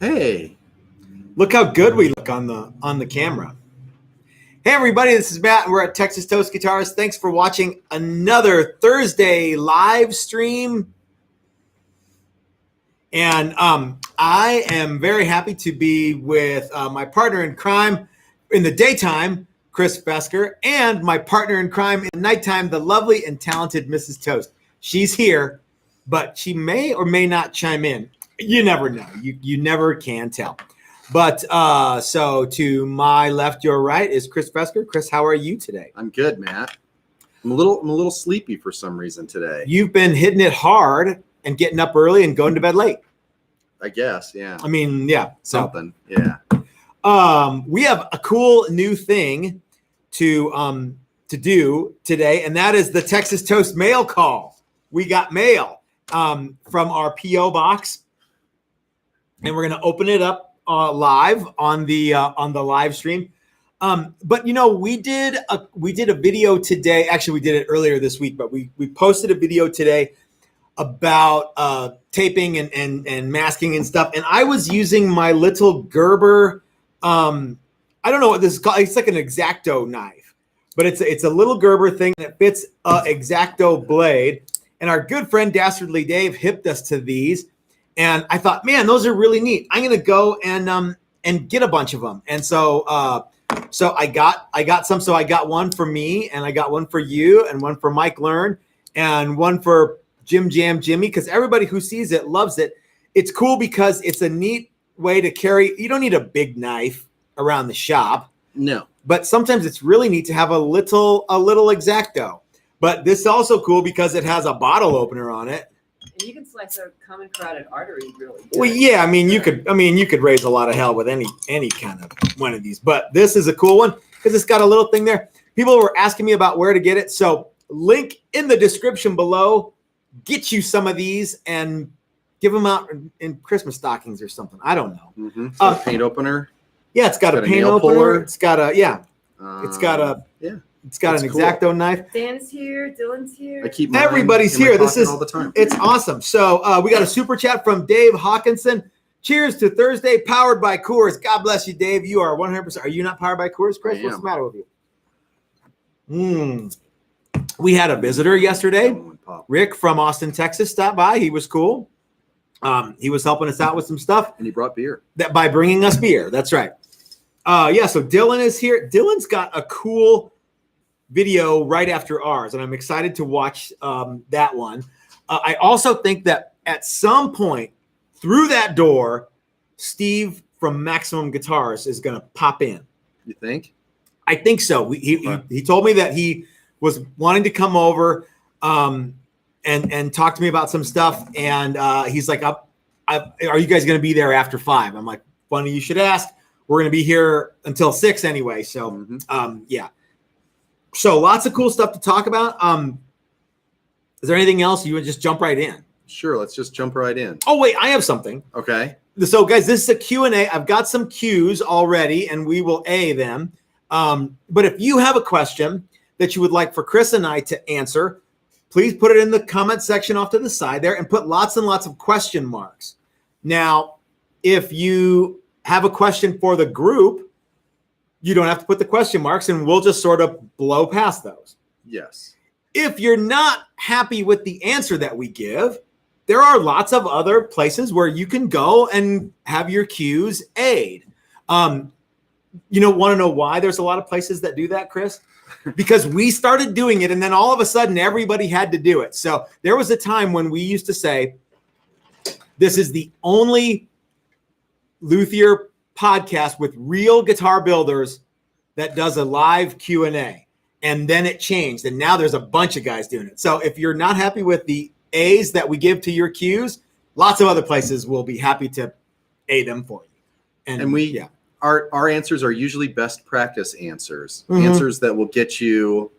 Hey, Look how good we look on the camera. Hey everybody, this is Matt, and we're at Texas Toast Guitars. Thanks for watching another Thursday live stream. And I am very happy to be with my partner in crime in the daytime, Chris Fesker, and my partner in crime in the nighttime, the lovely and talented Mrs. Toast. She's here, but she may or may not chime in. You never know. You never can tell. But so to my left, your right is Chris Fesker. Chris, how are you today? I'm good, Matt. I'm a little sleepy for some reason today. You've been hitting it hard and getting up early and going to bed late. I guess, yeah. I mean, yeah. Something, yeah. We have a cool new thing to do today, and that is the Texas Toast mail call. We got mail from our P.O. box, and we're going to open it up live on the live stream. But you know, we did a video today. Actually, we did it earlier this week, but we posted a video today about taping and masking and stuff. And I was using my little Gerber. I don't know what this is called. It's like an Exacto knife, but it's a little Gerber thing that fits a Exacto blade. And our good friend Dastardly Dave hipped us to these. And I thought, man, those are really neat. I'm gonna go and get a bunch of them. And so I got some. So I got one for me, and I got one for you, and one for Mike Learn, and one for Jim Jam Jimmy, because everybody who sees it loves it. It's cool because it's a neat way to carry. You don't need a big knife around the shop. No. But sometimes it's really neat to have a little Exacto. But this is also cool because it has a bottle opener on it. And you can slice a common carotid artery really good. Well, yeah, I mean, you could raise a lot of hell with any kind of one of these, but this is a cool one because it's got a little thing there. People were asking me about where to get it, so link in the description below. Get you some of these and give them out in Christmas stockings or something. I don't know. Mm-hmm. It's got a paint opener. Yeah, it's got a paint opener. Puller. It's got a It's got an Exacto cool knife. Dan's here. Dylan's here. I keep everybody's here. This is all the time. It's awesome. So we got a super chat from Dave Hawkinson. Cheers to Thursday, powered by Coors. God bless you, Dave. You are 100%. Are you not powered by Coors, Chris? What's the matter with you? We had a visitor yesterday. Rick from Austin, Texas, stopped by. He was cool. He was helping us out with some stuff. And he brought beer. By bringing us beer. That's right. So Dylan is here. Dylan's got a cool video right after ours, and I'm excited to watch that one. I also think that at some point through that door, Steve from Maximum Guitars is going to pop in. You think? I think so. He told me that he was wanting to come over and talk to me about some stuff, and he's like, are you guys going to be there after 5? I'm like, funny you should ask. We're going to be here until 6 anyway. So yeah. So lots of cool stuff to talk about. Is there anything else you would just jump right in? Sure, let's just jump right in. Oh, wait, I have something. Okay. So, guys, this is a Q&A. I've got some Qs already, and we will A them. But if you have a question that you would like for Chris and I to answer, please put it in the comment section off to the side there and put lots and lots of question marks. Now, if you have a question for the group, you don't have to put the question marks, and we'll just sort of blow past those. Yes. If you're not happy with the answer that we give, there are lots of other places where you can go and have your cues aid. Want to know why there's a lot of places that do that, Chris? Because we started doing it, and then all of a sudden everybody had to do it. So there was a time when we used to say, this is the only luthier podcast with real guitar builders that does a live Q&A, and then it changed, and now there's a bunch of guys doing it. So if you're not happy with the A's that we give to your Q's, lots of other places will be happy to A them for you. And we our answers are usually best practice answers, answers that will get you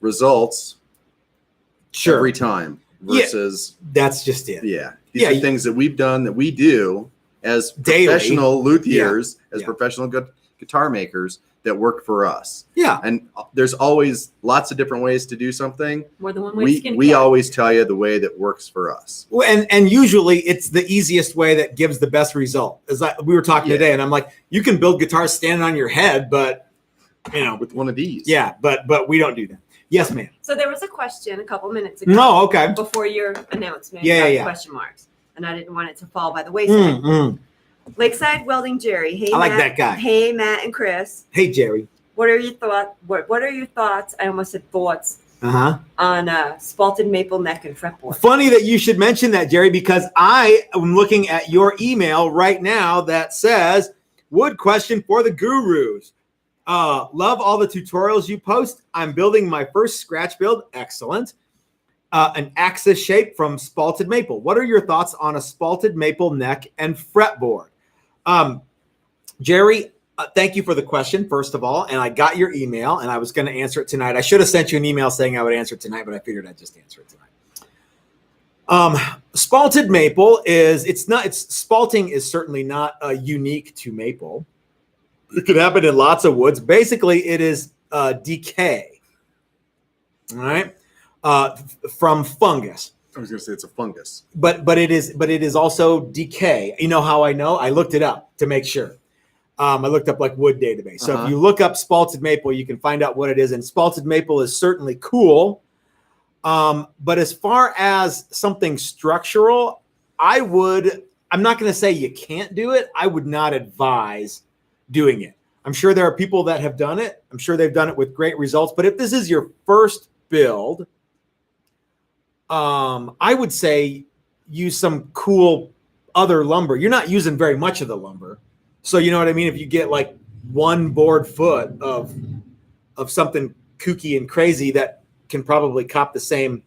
results every time versus that's just it. These are things that we've done that we do as professional luthiers, as professional guitar makers that work for us. Yeah. And there's always lots of different ways to do something. More than one way to skin a We cat. always tell you the way that works for us. Well, and usually it's the easiest way that gives the best result. As we were talking today, and I'm like, you can build guitars standing on your head, but with one of these. Yeah, but we don't do that. Yes, ma'am. So there was a question a couple minutes ago. No, okay. Before your announcement. Yeah. Question marks, and I didn't want it to fall by the wayside. Lakeside Welding Jerry. Hey, I like Matt, that guy. Hey, Matt and Chris. Hey, Jerry. What are your thoughts? What are your thoughts? I almost said thoughts. On spalted maple neck and fretboard. Funny that you should mention that, Jerry, because I am looking at your email right now that says, wood question for the gurus. Love all the tutorials you post. I'm building my first scratch build. Excellent. An axis shape from Spalted Maple. What are your thoughts on a Spalted Maple neck and fretboard? Jerry, thank you for the question, first of all. And I got your email, and I was going to answer it tonight. I should have sent you an email saying I would answer it tonight, but I figured I'd just answer it tonight. Spalted maple spalting is certainly not unique to maple. It could happen in lots of woods. Basically, it is decay, all right, from fungus. I was going to say it's a fungus. But it is also decay. You know how I know? I looked it up to make sure. I looked up like wood database. So if you look up spalted maple, you can find out what it is. And spalted maple is certainly cool. But as far as something structural, I'm not going to say you can't do it. I would not advise doing it. I'm sure there are people that have done it. I'm sure they've done it with great results. But if this is your first build, I would say use some cool other lumber. You're not using very much of the lumber. So you know what I mean? If you get like one board foot of something kooky and crazy that can probably cop the same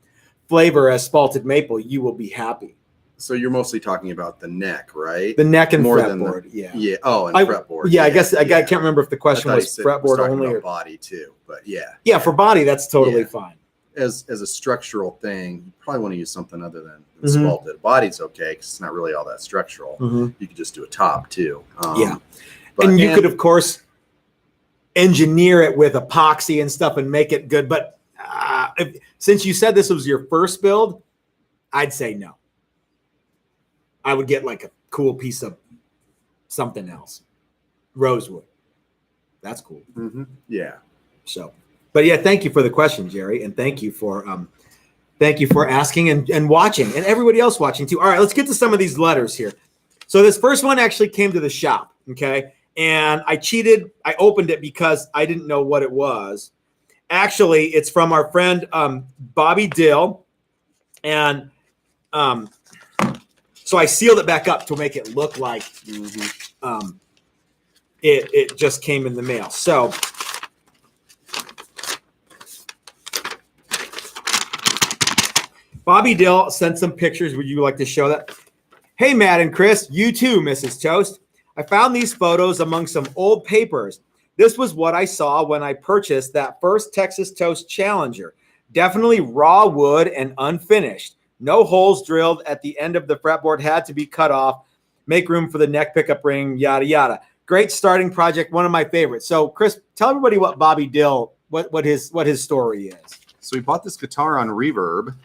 flavor as spalted maple, you will be happy. So you're mostly talking about the neck, right? The neck and More fretboard, yeah. Oh, and fretboard. Yeah, I guess I can't remember if the question was fretboard only or body too, but yeah. Yeah, for body, that's totally fine. As a structural thing, you probably want to use something other than spalted. Body's okay because it's not really all that structural. You could just do a top too. And you could, of course, engineer it with epoxy and stuff and make it good. But since you said this was your first build, I'd say no. I would get like a cool piece of something else. Rosewood. That's cool. Yeah. So, but yeah, thank you for the question, Jerry. And thank you for asking and watching, and everybody else watching too. All right, let's get to some of these letters here. So this first one actually came to the shop. Okay. And I cheated. I opened it because I didn't know what it was. Actually, it's from our friend Bobby Dill. And so I sealed it back up to make it look like it just came in the mail. So Bobby Dill sent some pictures. Would you like to show that? Hey, Matt and Chris, you too, Mrs. Toast. I found these photos among some old papers. This was what I saw when I purchased that first Texas Toast Challenger. Definitely raw wood and unfinished. No holes drilled at the end of the fretboard, had to be cut off. Make room for the neck pickup ring, yada, yada. Great starting project, one of my favorites. So, Chris, tell everybody what Bobby Dill, what his story is. So he bought this guitar on Reverb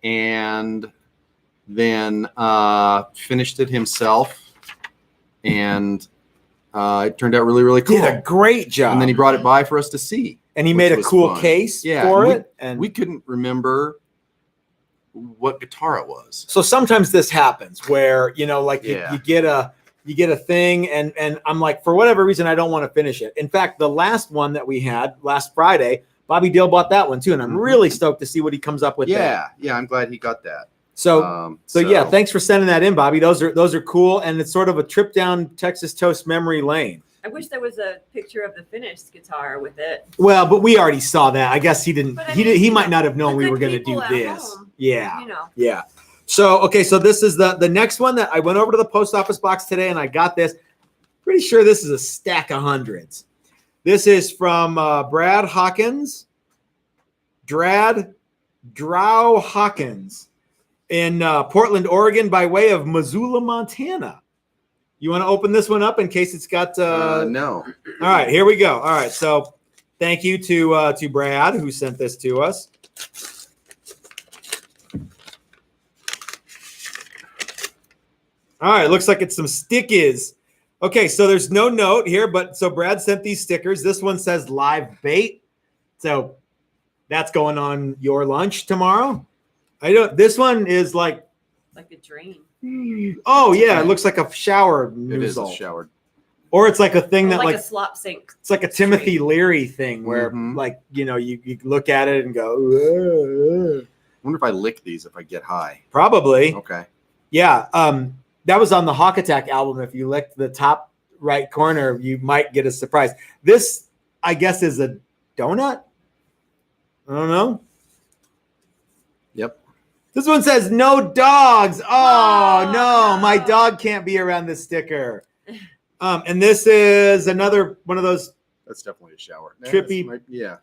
and then finished it himself. And it turned out really, really cool. Did a great job. And then he brought it by for us to see. And he made a cool case for it. And we couldn't remember what guitar it was. So sometimes this happens where, you know, like you get a thing and I'm like, for whatever reason, I don't want to finish it. In fact, the last one that we had last Friday, Bobby Dill bought that one too. And I'm really stoked to see what he comes up with. Yeah. I'm glad he got that. So yeah, thanks for sending that in, Bobby. Those are cool. And it's sort of a trip down Texas Toast memory lane. I wish there was a picture of the finished guitar with it. Well, but we already saw that. I guess he didn't. He might not have known we were going to do this. Home, yeah. You know. Yeah. So okay. So this is the next one that I went over to the post office box today and I got this. Pretty sure this is a stack of hundreds. This is from Brad Hawkins. Drow Hawkins in Portland, Oregon, by way of Missoula, Montana. You want to open this one up in case it's got? No. All right, here we go. All right, so thank you to Brad who sent this to us. All right, looks like it's some stickies. Okay, so there's no note here, but so Brad sent these stickers. This one says live bait. So that's going on your lunch tomorrow. This one is like a drain. Oh yeah, it looks like a shower nozzle. It is a shower. Or it's like a thing that like a slop sink. It's like a Timothy Leary thing where like, you look at it and go, I wonder if I lick these if I get high. Probably. Okay. Yeah. That was on the Hawk Attack album. If you licked the top right corner, you might get a surprise. This, I guess, is a donut. I don't know. Yep. This one says no dogs. Oh, no, my dog can't be around this sticker. And this is another one of those. That's definitely a shower. Trippy. Yeah.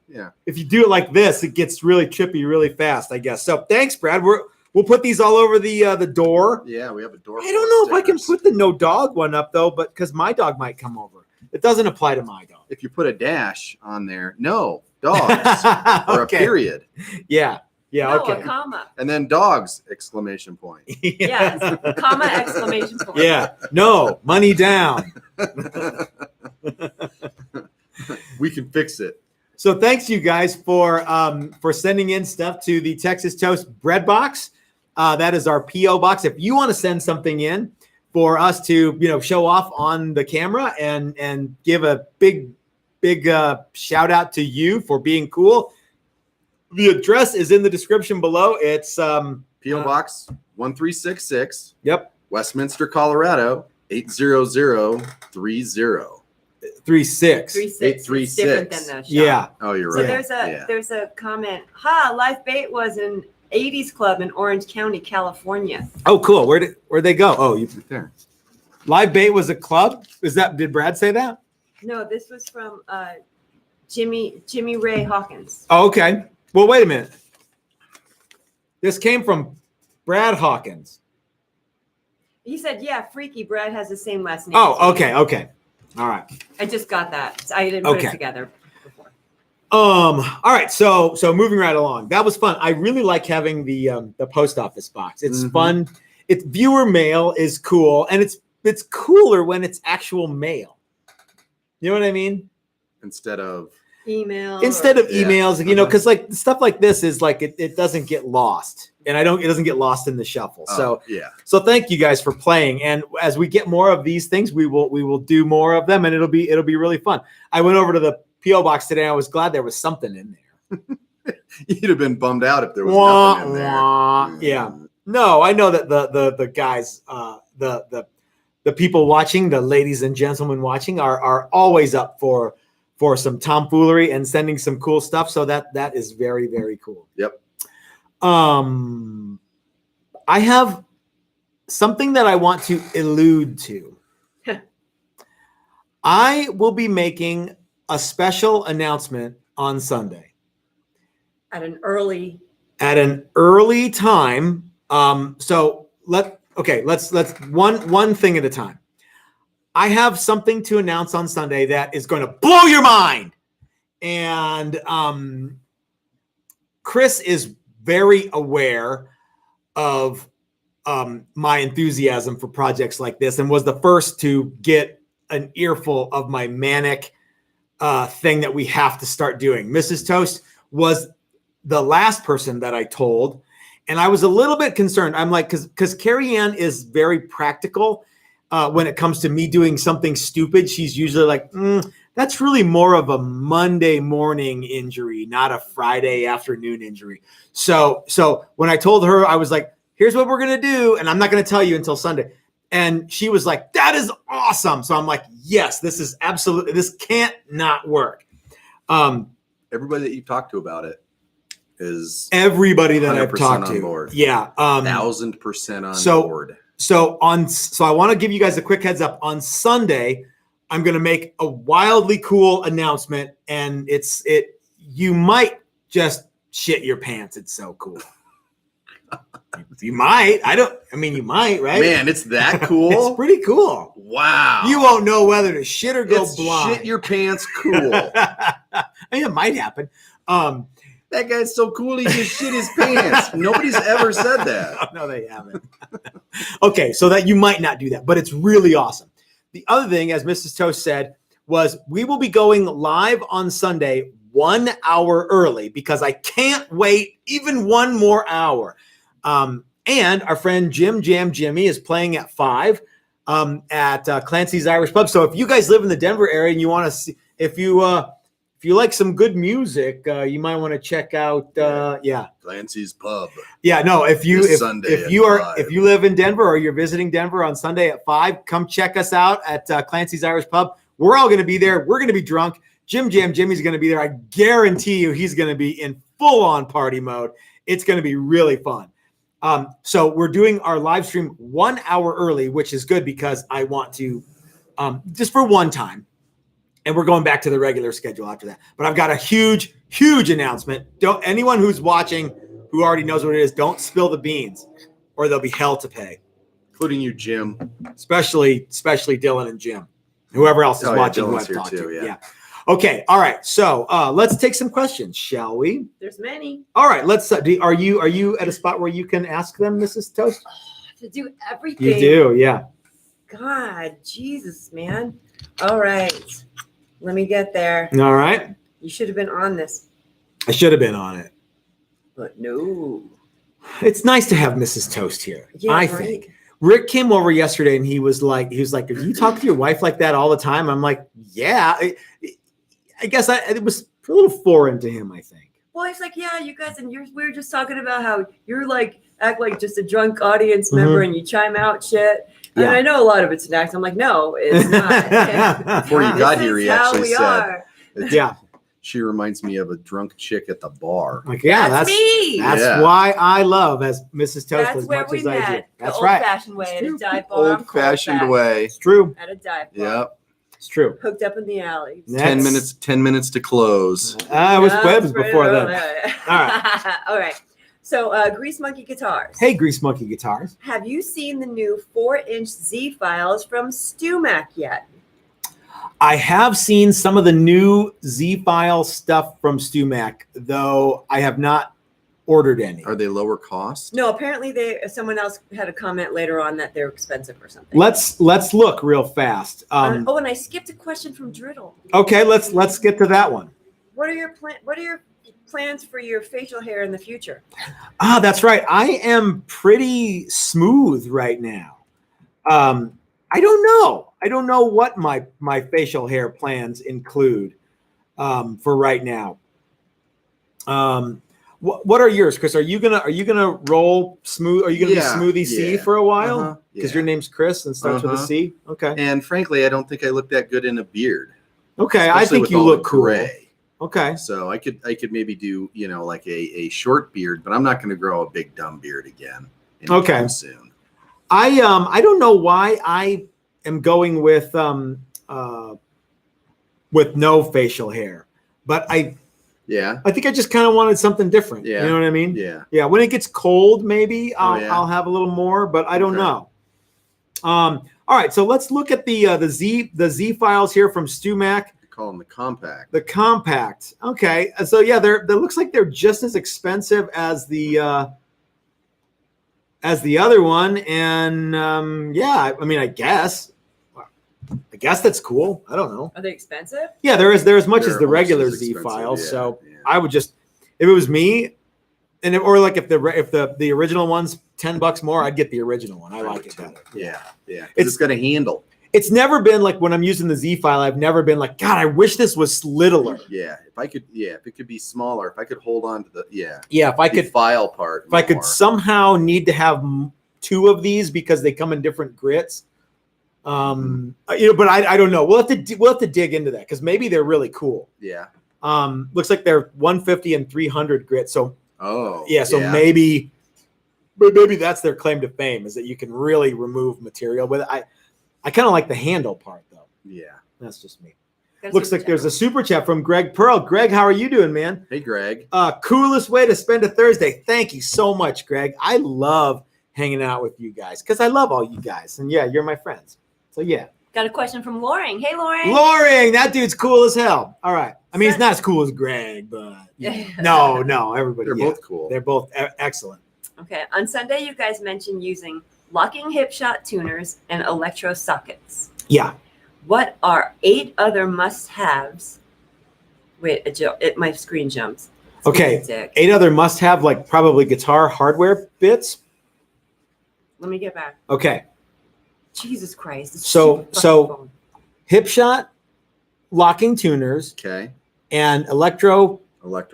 If you do it like this, it gets really trippy really fast, I guess. So thanks, Brad. We'll put these all over the door. Yeah, we have a door. I don't know if I can put the no dog one up though, but because my dog might come over. It doesn't apply to my dog. If you put a dash on there, no dogs or a period. Yeah. No, Okay. a comma. And then dogs! Exclamation point. Yes. Comma, exclamation point. Yeah. No, money down. We can fix it. So thanks you guys for sending in stuff to the Texas Toast Breadbox. That is our P.O. box. If you want to send something in for us to show off on the camera and give a big shout out to you for being cool, the address is in the description below. It's P.O. Box 1366. Yep. Westminster, Colorado 80030. 36. 836. Different than the shop. Yeah. Oh, you're So right. there's a comment. Live bait was an 80s club in Orange County, California. Oh, cool. Where'd they go? Oh, Right there. Live Bait was a club? Did Brad say that? No, this was from Jimmy Ray Hawkins. Oh, okay. Well, wait a minute. This came from Brad Hawkins. He said, "Yeah, Freaky Brad has the same last name." Oh, okay. All right. I just got that. I didn't put it together before. All right. So moving right along. That was fun. I really like having the post office box. It's fun. It's viewer mail is cool, and it's cooler when it's actual mail. You know what I mean? Instead of emails, because like stuff like this is like it doesn't get lost, and it doesn't get lost in the shuffle. So thank you guys for playing, and as we get more of these things, we will do more of them, and it'll be really fun. I went over to the P.O. box today. And I was glad there was something in there. You'd have been bummed out if there was nothing in there. Yeah. No, I know that the guys, the people watching, the ladies and gentlemen watching, are always up for some tomfoolery and sending some cool stuff. So that is very, very cool. Yep. I have something that I want to allude to. I will be making a special announcement on Sunday. At an early time. So let's one thing at a time. I have something to announce on Sunday that is going to blow your mind. And Chris is very aware of my enthusiasm for projects like this and was the first to get an earful of my manic thing that we have to start doing. Mrs. Toast was the last person that I told, and I was a little bit concerned. I'm like, because Carrie Ann is very practical when it comes to me doing something stupid. She's usually like, that's really more of a Monday morning injury, not a Friday afternoon injury. So when I told her, I was like, here's what we're going to do, and I'm not going to tell you until Sunday. And she was like, that is awesome. So I'm like, yes, this can't not work. Everybody that you talked to about it is everybody that I've talked to. Board. Yeah. 1000% on board. So I want to give you guys a quick heads up. On Sunday, I'm going to make a wildly cool announcement, and you might just shit your pants. It's so cool. You might. You might, right? Man, it's that cool. It's pretty cool. Wow. You won't know whether to shit or go It's blind. shit your pants cool. I mean, it might happen. That guy's so cool he just shit his pants. Nobody's ever said that. No, they haven't. Okay, so that you might not do that, but it's really awesome. The other thing, as Mrs. Toast said, was we will be going live on Sunday 1 hour early because I can't wait even one more hour. And our friend Jimmy is playing at 5 at Clancy's Irish Pub. So if you guys live in the Denver area and you want to see, if you like some good music, you might want to check out Clancy's Pub. Yeah, no, if you live in Denver or you're visiting Denver on Sunday at 5, come check us out at Clancy's Irish Pub. We're all going to be there. We're going to be drunk. Jimmy's going to be there. I guarantee you he's going to be in full-on party mode. It's going to be really fun. So we're doing our live stream 1 hour early, which is good because I want to just for one time. And we're going back to the regular schedule after that. But I've got a huge, huge announcement. Anyone who's watching who already knows what it is, don't spill the beans or there'll be hell to pay. Including you, Jim. Especially Dylan and Jim. Whoever else is watching who I've talked to. Yeah. Okay. All right. So let's take some questions, shall we? There's many. All right. Let's. Are you at a spot where you can ask them, Mrs. Toast? To do everything. You do, yeah. God, Jesus, man. All right. Let me get there. All right. You should have been on this. I should have been on it. But no. It's nice to have Mrs. Toast here. Yeah, I right? think. Rick came over yesterday and he was like, do you talk to your wife like that all the time? I'm like, yeah. I guess it was a little foreign to him, I think. Well, he's like, yeah, you guys, and we were just talking about how you're like, act like just a drunk audience member and you chime out shit. And I know a lot of it's an act. I'm like, no, it's not. Before you got here, he actually said, yeah. She reminds me of a drunk chick at the bar. Like, yeah, that's me. That's why I love as Mrs. Toast that's as where much we as I do. met. That's the right. Old-fashioned way at a dive bar. Old-fashioned way. It's true. At a dive bar. Yep. It's true. Hooked up in the alley. 10 minutes to close. It was before then. All right. All right. So, Grease Monkey Guitars. Hey, Grease Monkey Guitars. Have you seen the new 4-inch Z files from StewMac yet? I have seen some of the new Z-File stuff from StewMac, though I have not ordered any. Are they lower cost? No, apparently someone else had a comment later on that they're expensive or something. Let's look real fast. And I skipped a question from Driddle. Okay, let's get to that one. What are your plans for your facial hair in the future? That's right. I am pretty smooth right now. I don't know. I don't know what my facial hair plans include for right now. What are yours, Chris? Are you gonna roll smooth? Are you gonna be Smoothie C for a while? Because your name's Chris and starts with a C. Okay. And frankly, I don't think I look that good in a beard. Okay, I think you look cool. Gray. Okay. So I could maybe do like a short beard, but I'm not going to grow a big dumb beard again. Okay. Soon. I don't know why I am going with no facial hair, but I think I just kind of wanted something different. Yeah. You know what I mean? Yeah. Yeah. When it gets cold, maybe I'll have a little more, but I don't know. All right. So let's look at the Z files here from StewMac. Call them the compact. The compact. Okay. So yeah, they looks like they're just as expensive as the other one. And I mean, I guess that's cool. I don't know. Are they expensive? Yeah, they're as much as the regular Z files. Yeah, so I would just, if it was me, and if the original one's $10 more, I'd get the original one. I like it better. Yeah. It's got a handle. It's never been like when I'm using the Z file, I've never been like, God, I wish this was littler. Yeah, if it could be smaller, if I could hold on to if I could file part, if I could somehow need to have 2 of these because they come in different grits, but I don't know. We'll have to dig into that because maybe they're really cool. Yeah. Looks like they're 150 and 300 grit. So maybe that's their claim to fame is that you can really remove material with it. I kind of like the handle part, though. Yeah. That's just me. Looks like there's a super chat from Greg Pearl. Greg, how are you doing, man? Hey, Greg. Coolest way to spend a Thursday. Thank you so much, Greg. I love hanging out with you guys because I love all you guys. And, yeah, you're my friends. So, yeah. Got a question from Loring. Hey, Loring. Loring, that dude's cool as hell. All right. I mean, he's not as cool as Greg, but no, everybody. They're both cool. They're both excellent. Okay. On Sunday, you guys mentioned using locking Hipshot tuners and electro sockets. Yeah. What are 8 other must-haves? Wait, my screen jumps. Okay. 8 other must-have, like probably guitar hardware bits. Let me get back. Okay. Jesus Christ. So Hipshot, locking tuners, Okay. and electro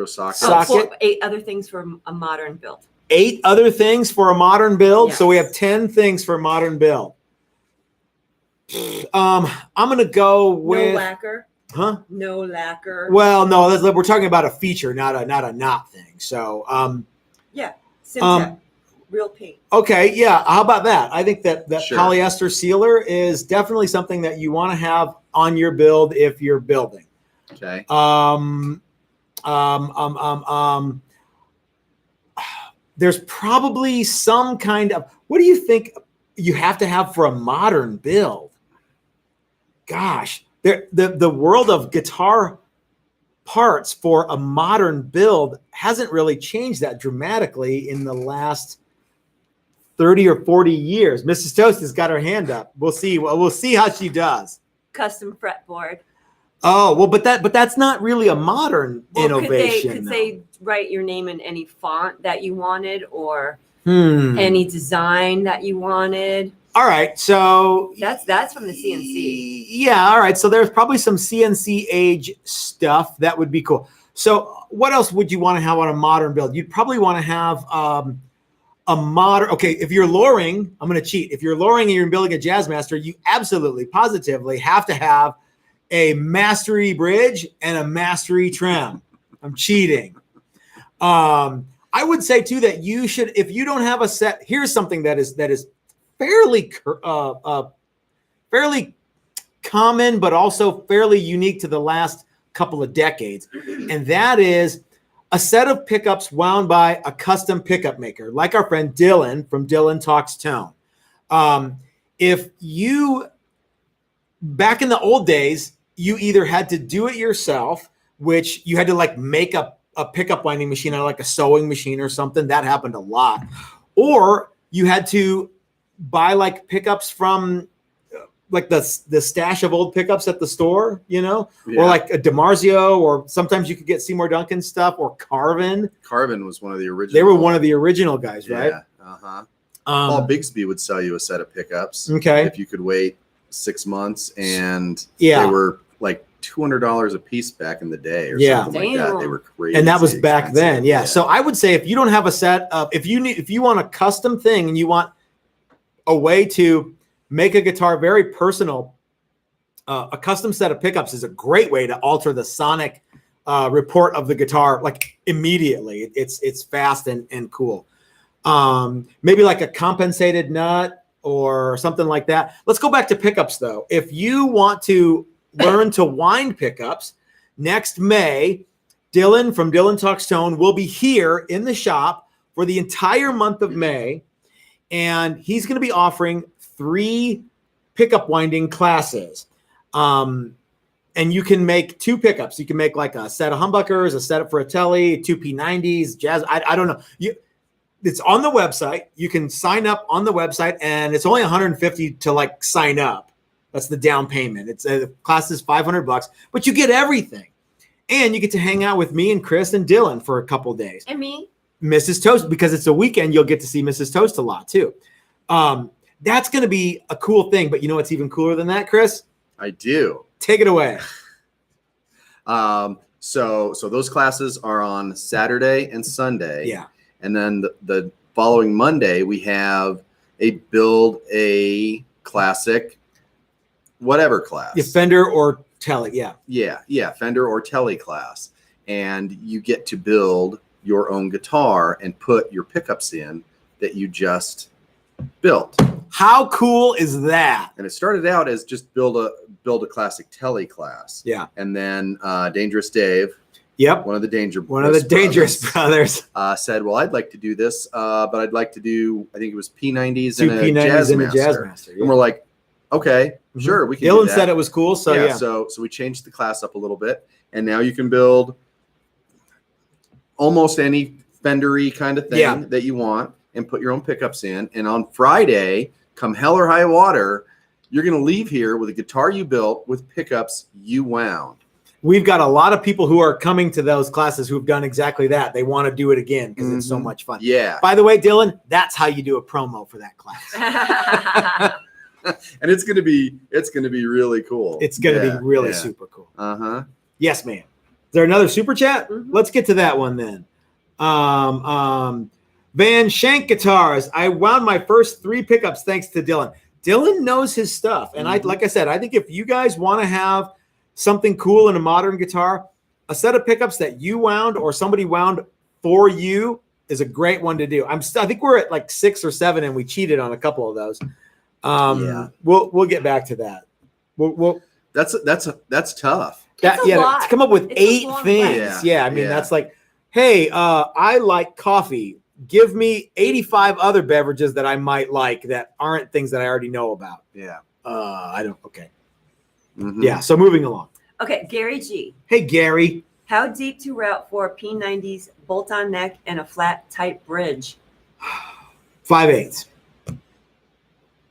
Socket. Socket. 8 other things for a modern build. 8 other things for a modern build. Yes. So we have 10 things for a modern build. I'm gonna go with No lacquer. huh? No lacquer. Well, no, we're talking about a feature, not a knot thing. So Yeah. Syntec. Real paint. okay, yeah. How about that? I think that Sure. polyester sealer is definitely something that you want to have on your build if you're building. Okay. There's probably some kind of, what do you think you have to have for a modern build? Gosh, the world of guitar parts for a modern build hasn't really changed that dramatically in the last 30 or 40 years. Mrs. Toast has got her hand up. We'll see. We'll see how she does. Custom fretboard. Oh, well, but that's not really a modern innovation. Could they write your name in any font that you wanted, or Hmm. any design that you wanted? All right, so That's from the CNC. yeah, all right. So there's probably some CNC age stuff that would be cool. So what else would you want to have on a modern build? You'd probably want to have a modern. Okay, if you're Loring, I'm going to cheat. If you're Loring and you're building a Jazzmaster, you absolutely, positively have to have a mastery bridge and a mastery trim. I'm cheating. I would say too that you should, if you don't have a set, here's something that is fairly common, but also fairly unique to the last couple of decades, and that is a set of pickups wound by a custom pickup maker, like our friend Dylan from Dylan Talks Tone. If you, back in the old days, you either had to do it yourself, which you had to like make a pickup winding machine out of like a sewing machine or something. That happened a lot. Or you had to buy like pickups from like the stash of old pickups at the store, you know, Yeah. or like a DiMarzio, or sometimes you could get Seymour Duncan stuff, or Carvin. Carvin was one of the original. They were one of the original guys, right? Yeah. Uh-huh. Paul Bigsby would sell you a set of pickups. Okay. If you could wait 6 months, and Yeah. they were like $200 a piece back in the day, or Yeah. something like that. They were crazy. And that was back expensive. then. Yeah. So I would say if you don't have a set of, if you want a custom thing and you want a way to make a guitar very personal, a custom set of pickups is a great way to alter the sonic report of the guitar like immediately. It's fast and cool. Maybe like a compensated nut or something like that. Let's go back to pickups though. If you want to learn to wind pickups, next May, Dylan from Dylan Talks Tone will be here in the shop for the entire month of May, and he's going to be offering 3 pickup winding classes. And you can make 2 pickups. You can make like a set of humbuckers, a setup for a telly, 2 P90s, jazz. I don't know. It's on the website. You can sign up on the website, and it's only $150 to like sign up. That's the down payment. It's the class is $500, but you get everything, and you get to hang out with me and Chris and Dylan for a couple days. And me. Mrs. Toast, because it's a weekend, you'll get to see Mrs. Toast a lot too. That's going to be a cool thing. But you know what's even cooler than that, Chris? I do. Take it away. So those classes are on Saturday and Sunday. Yeah. And then the following Monday, we have a build a classic, whatever class. Yeah, Fender or Telly. Yeah. Yeah, Fender or Telly class. And you get to build your own guitar and put your pickups in that you just built. How cool is that? And it started out as just build a classic Telly class. Yeah. And then Dangerous Dave, Yep. one of the Dangerous brothers. said, well, I'd like to do this, but I'd like to do, I think it was P90s 2 and a P90s and a Jazzmaster. Jazzmaster. And we're like, Okay, sure, we can. Dylan do that. said it was cool, so yeah. So we changed the class up a little bit, and now you can build almost any Fender-y kind of thing that you want, and put your own pickups in. And on Friday, come hell or high water, you're going to leave here with a guitar you built with pickups you wound. We've got a lot of people who are coming to those classes who've done exactly that. They want to do it again because it's so much fun. Yeah. By the way, Dylan, that's how you do a promo for that class. And it's gonna be really cool. It's gonna be really super cool. Yes, ma'am. Is there another super chat? Let's get to that one then. Van Shank Guitars. I wound my first 3 pickups thanks to Dylan. Dylan knows his stuff, and like I said, I think if you guys want to have something cool in a modern guitar, a set of pickups that you wound or somebody wound for you is a great one to do. I think we're at like 6 or 7, and we cheated on a couple of those. We'll get back to that. That's tough. To come up with 8 things. Yeah. I mean, that's like, hey, I like coffee. Give me 85 other beverages that I might like that aren't things that I already know about. Yeah. I don't. Okay. Yeah. So moving along. Okay, Gary G. Hey, Gary. How deep to route for P90s, bolt-on neck, and a flat type bridge? 5/8.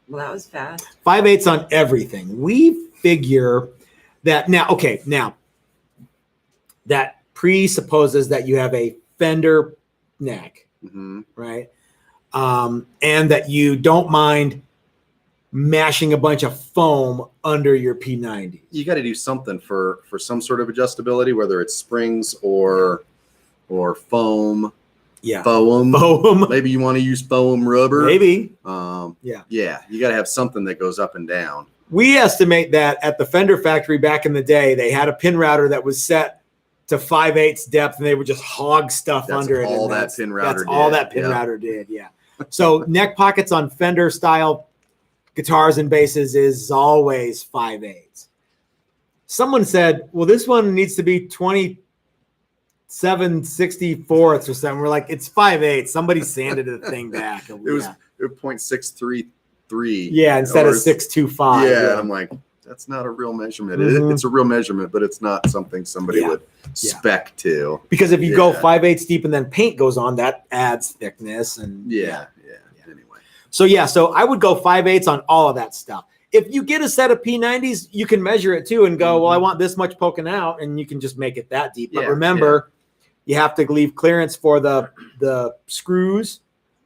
Well, that was fast. 5/8 on everything. We figure that now. Okay, now that presupposes that you have a fender neck, right? And that you don't mind mashing a bunch of foam under your P90. You got to do something for some sort of adjustability, whether it's springs or foam. Yeah. Foam. Maybe you want to use foam rubber. Maybe. Yeah. You got to have something that goes up and down. We estimate that at the Fender factory back in the day, they had a pin router that was set to 5/8 depth, and they would just hog stuff under it. All that pin router did. All that pin router did. Yeah. So neck pockets on Fender style guitars and basses is always 5/8. Someone said, well, this one needs to be 27/64 or something. We're like, it's 5/8. Somebody sanded the thing back. It was 0.633. Yeah, instead of 625. Yeah, I'm like, that's not a real measurement. It's a real measurement, but it's not something somebody would spec to. Because if you go 5/8 deep and then paint goes on, that adds thickness. And Anyway. So I would go 5/8 on all of that stuff. If you get a set of P90s, you can measure it too and go, well, I want this much poking out, and you can just make it that deep. But remember, you have to leave clearance for the screws,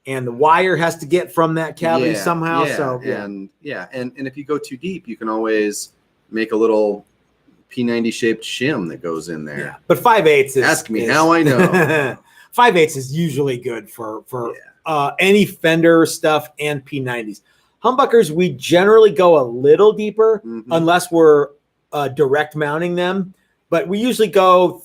and the wire has to get from that cavity somehow. And if you go too deep, you can always make a little P90 shaped shim that goes in there. Yeah. But 5/8 is. Ask me how I know. 5/8 is usually good for any Fender stuff and P90s. Humbuckers, we generally go a little deeper unless we're direct mounting them, but we usually go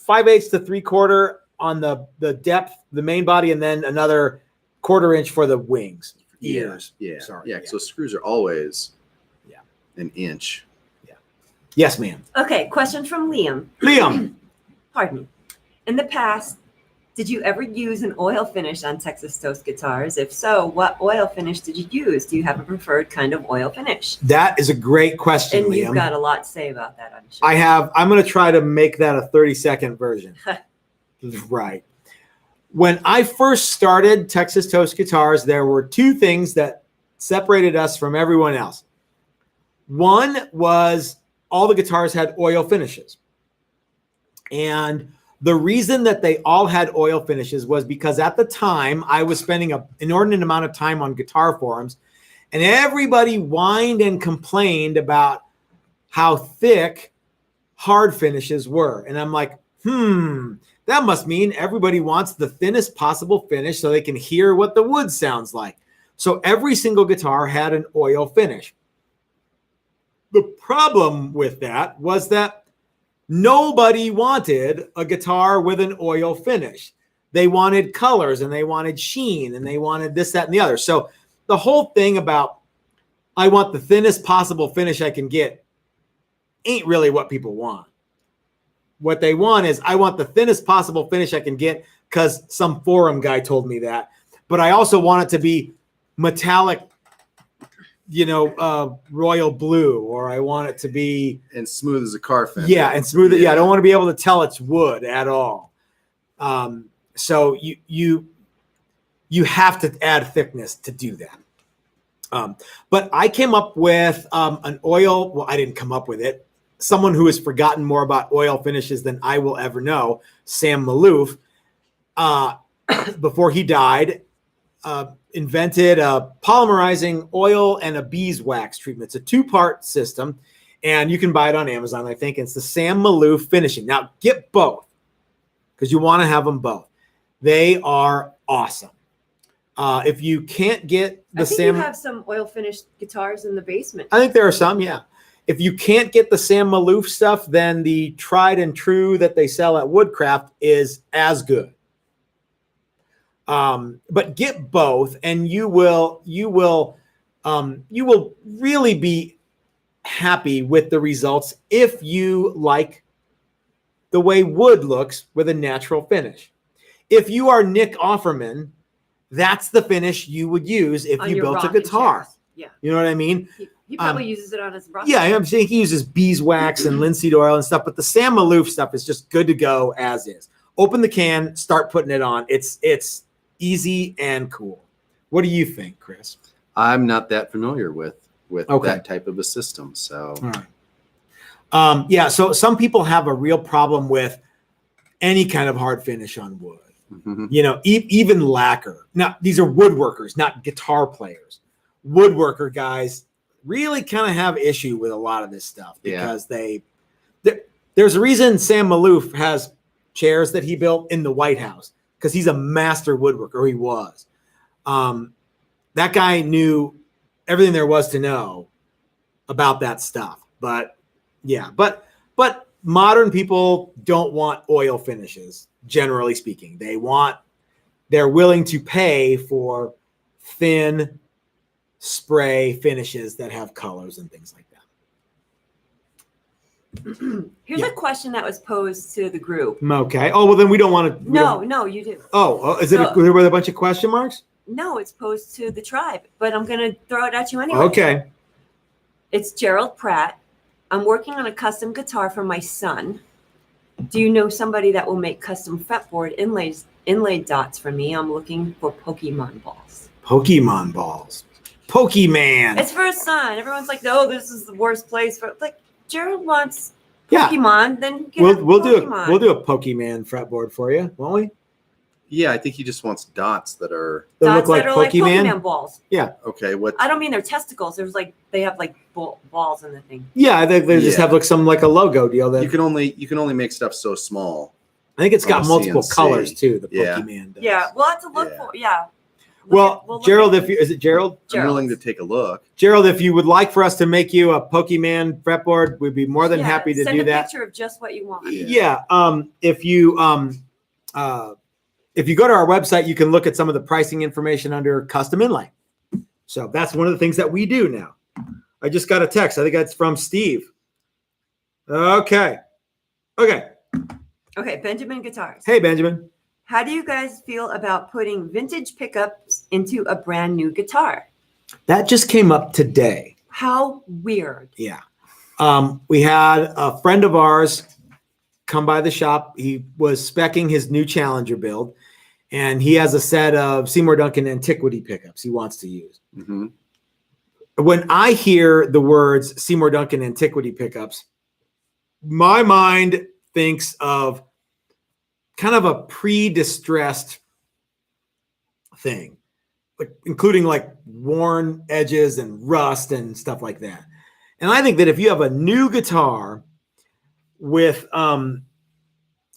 5/8 to 3/4 on the depth, the main body, and then another 1/4 inch for the wings, ears. So screws are always an inch. Yes, ma'am. Okay, question from Liam. Pardon me. In the past, did you ever use an oil finish on Texas Toast guitars? If so, what oil finish did you use? Do you have a preferred kind of oil finish? That is a great question, and Liam. You've got a lot to say about that, I'm sure. I have. I'm going to try to make that a 30-second version. Right. When I first started Texas Toast guitars, there were 2 things that separated us from everyone else. One was all the guitars had oil finishes. And the reason that they all had oil finishes was because at the time I was spending an inordinate amount of time on guitar forums, and everybody whined and complained about how thick hard finishes were. And I'm like, that must mean everybody wants the thinnest possible finish so they can hear what the wood sounds like. So every single guitar had an oil finish. The problem with that was that nobody wanted a guitar with an oil finish. They wanted colors, and they wanted sheen, and they wanted this, that, and the other. So the whole thing about I want the thinnest possible finish I can get ain't really what people want. What they want is I want the thinnest possible finish I can get because some forum guy told me that. But I also want it to be metallic royal blue, or I want it to be And smooth as a car fender. yeah, and smooth. Yeah, I don't want to be able to tell it's wood at all. So you have to add thickness to do that. But I came up with an oil. Well, I didn't come up with it. Someone who has forgotten more about oil finishes than I will ever know, Sam Maloof, before he died, invented a polymerizing oil and a beeswax treatment. It's a 2-part system, and you can buy it on Amazon, I think. It's the Sam Maloof finishing. Now, get both, because you want to have them both. They are awesome. If you can't get the you have some oil finished guitars in the basement. I think there are some, yeah. If you can't get the Sam Maloof stuff, then the tried and true that they sell at Woodcraft is as good. But get both, and you will really be happy with the results if you like the way wood looks with a natural finish. If you are Nick Offerman, that's the finish you would use if you built a guitar. Chairs. Yeah, you know what I mean. He probably uses it on his rock. Yeah, I'm saying he uses beeswax and linseed oil and stuff, but the Sam Maloof stuff is just good to go as is. Open the can, start putting it on. It's easy and cool. What do you think, Chris? I'm not that familiar with Okay. that type of a system. So all right. Yeah, so some people have a real problem with any kind of hard finish on wood. mhm. Even lacquer. Now, these are woodworkers, not guitar players. Woodworker guys really kind of have issue with a lot of this stuff because there's a reason Sam Maloof has chairs that he built in the White House, because he's a master woodworker, or he was. That guy knew everything there was to know about that stuff. But yeah, but modern people don't want oil finishes, generally speaking. They're willing to pay for thin spray finishes that have colors and things like that. Here's a question that was posed to the group. Okay. Oh, well, then we don't want to. No, you do. Oh, is it with a bunch of question marks? No, it's posed to the tribe, but I'm going to throw it at you anyway. Okay. It's Gerald Pratt. I'm working on a custom guitar for my son. Do you know somebody that will make custom fretboard inlaid dots for me? I'm looking for Pokemon balls. Pokemon balls. Pokemon. It's for his son. Everyone's like, "Oh, this is the worst place for." Like, Gerald wants Pokemon. Then we'll do a Pokemon fretboard for you, won't we? Yeah, I think he just wants dots that look like Pokemon balls. Yeah. Okay. What? I don't mean they're testicles. There's they have balls in the thing. Yeah, they just have like a logo deal. That you can only make stuff so small. I think it's got multiple CNC. colors too. The Pokemon does. Yeah, we'll have to look for. Yeah. Well, Gerald, is it Gerald? I'm willing to take a look. Gerald, if you would like for us to make you a Pokemon fretboard, we'd be more than happy to do that. Send a picture of just what you want. Yeah. If you go to our website, you can look at some of the pricing information under custom inlay. So that's one of the things that we do now. I just got a text. I think that's from Steve. Okay. Benjamin Guitars. Hey, Benjamin. How do you guys feel about putting vintage pickups into a brand new guitar? That just came up today. How weird. Yeah. We had a friend of ours come by the shop. He was speccing his new Challenger build, and he has a set of Seymour Duncan antiquity pickups he wants to use. Mm-hmm. When I hear the words Seymour Duncan antiquity pickups, my mind thinks of kind of a pre-distressed thing, including worn edges and rust and stuff like that. And I think that if you have a new guitar with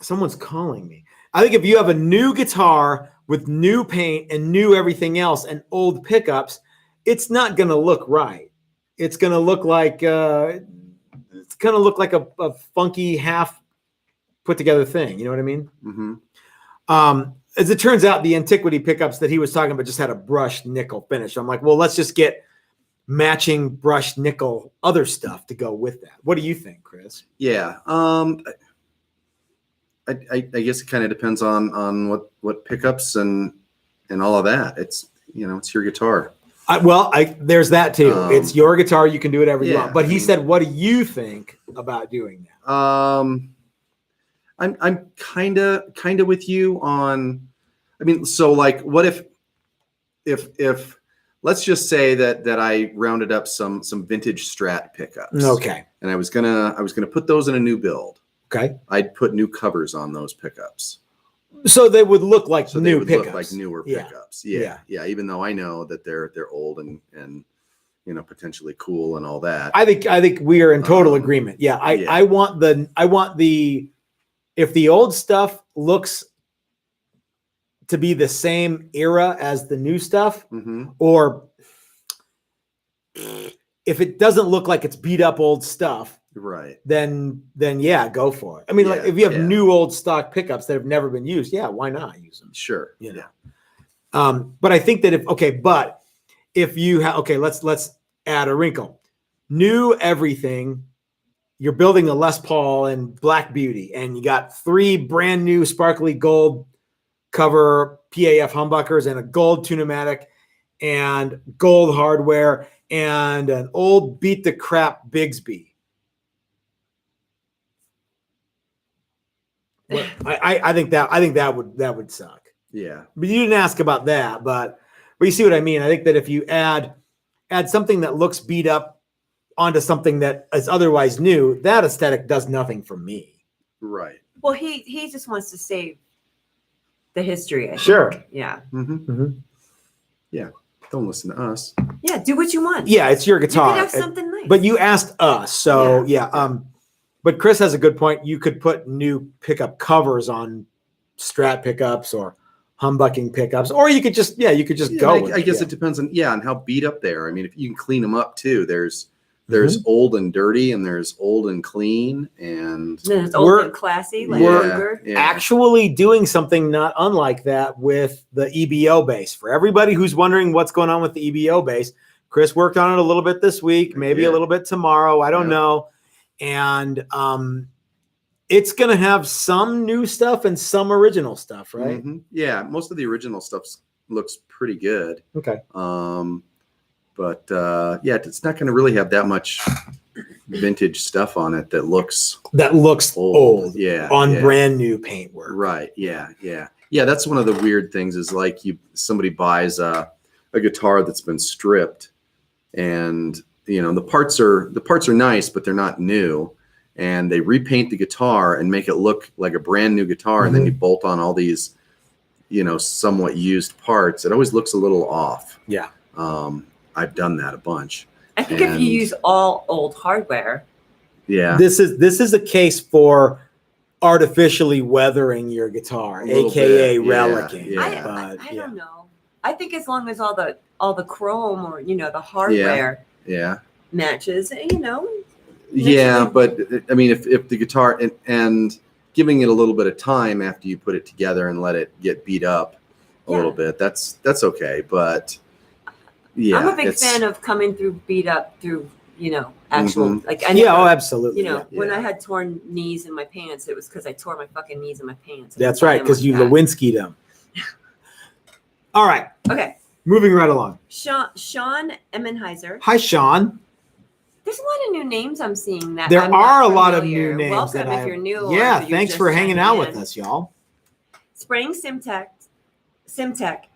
someone's calling me. I think if you have a new guitar with new paint and new everything else and old pickups, it's not going to look right. It's going to look like a funky half put together thing. You know what I mean? Mm-hmm. As it turns out, the antiquity pickups that he was talking about just had a brushed nickel finish. I'm like, well, let's just get matching brushed nickel other stuff to go with that. What do you think, Chris? Yeah. I guess it kind of depends on what pickups and all of that. It's it's your guitar. There's that too. It's your guitar. You can do whatever you yeah, want. But he said, what do you think about doing that? I'm kind of with you on. I mean, so like, what if let's just say that I rounded up some vintage Strat pickups. Okay. And I was gonna put those in a new build. Okay. I'd put new covers on those pickups. So they would look like So new they would pickups. look like newer Yeah. pickups. Yeah. Even though I know that they're old and potentially cool and all that. I think we are in total agreement. Yeah. I want the if the old stuff looks to be the same era as the new stuff, or if it doesn't look like it's beat up old stuff, right? Then yeah, go for it. I mean, like if you have new old stock pickups that have never been used, why not use them? Sure. But I think that if you have let's add a wrinkle. New everything. You're building a Les Paul and Black Beauty, and you got 3 brand new sparkly gold cover PAF humbuckers and a gold Tune-O-Matic and gold hardware and an old beat the crap Bigsby. I think that would suck. Yeah. But you didn't ask about that, but you see what I mean? I think that if you add something that looks beat up onto something that is otherwise new, that aesthetic does nothing for me. Right. Well, he just wants to save the history. I think. Sure. Yeah. Yeah. Don't listen to us. Yeah. Do what you want. Yeah, it's your guitar. You could have something nice. But you asked us, so but Chris has a good point. You could put new pickup covers on Strat pickups or humbucking pickups, or you could just go. I guess it depends on how beat up they are. I mean, if you can clean them up too, there's old and dirty, and there's old and clean, and there's old and classy. Like we're actually doing something not unlike that with the EBO base. For everybody who's wondering what's going on with the EBO base, Chris worked on it a little bit this week, maybe a little bit tomorrow. I don't know. And it's going to have some new stuff and some original stuff, right? Yeah, most of the original stuff looks pretty good. Okay. But it's not going to really have that much vintage stuff on it that looks old. On brand new paintwork. Right. Yeah. That's one of the weird things is like somebody buys a guitar that's been stripped, and the parts are nice, but they're not new, and they repaint the guitar and make it look like a brand new guitar, and then you bolt on all these somewhat used parts. It always looks a little off. Yeah. I've done that a bunch. I think if you use all old hardware. Yeah. This is a case for artificially weathering your guitar, aka relicking. I don't know. I think as long as all the chrome or the hardware matches, Yeah, but I mean, if the guitar and giving it a little bit of time after you put it together and let it get beat up a little bit, that's okay. But I'm a big fan of coming through beat up through actual like I absolutely. When I had torn knees in my pants, it was because I tore my fucking knees in my pants. That's right, because you Lewinsky'd them. All right. Okay. Moving right along. Sean Emmenheiser. Hi, Sean. There's a lot of new names I'm seeing. There are a lot of new names. Welcome if you're new. Yeah, thanks for hanging out with us, y'all. Spraying Simtech,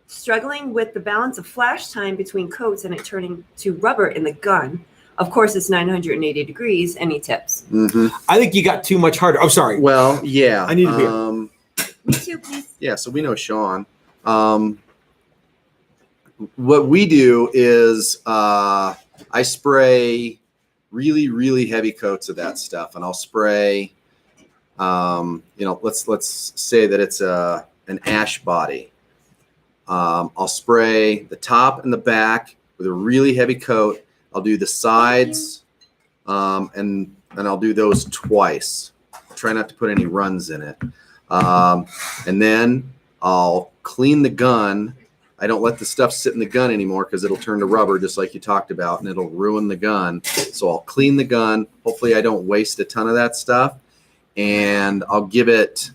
struggling with the balance of flash time between coats and it turning to rubber in the gun. Of course, it's 980 degrees. Any tips? I think you got too much harder. Oh, sorry. Well, yeah. I need a beer. Me too, please. Yeah, so we know Sean. What we do is I spray really, really heavy coats of that stuff, and I'll spray. Let's say that it's an ash body. I'll spray the top and the back with a really heavy coat. I'll do the sides, and I'll do those twice. Try not to put any runs in it. And then I'll clean the gun. I don't let the stuff sit in the gun anymore because it'll turn to rubber, just like you talked about, and it'll ruin the gun. So I'll clean the gun. Hopefully I don't waste a ton of that stuff. And I'll give it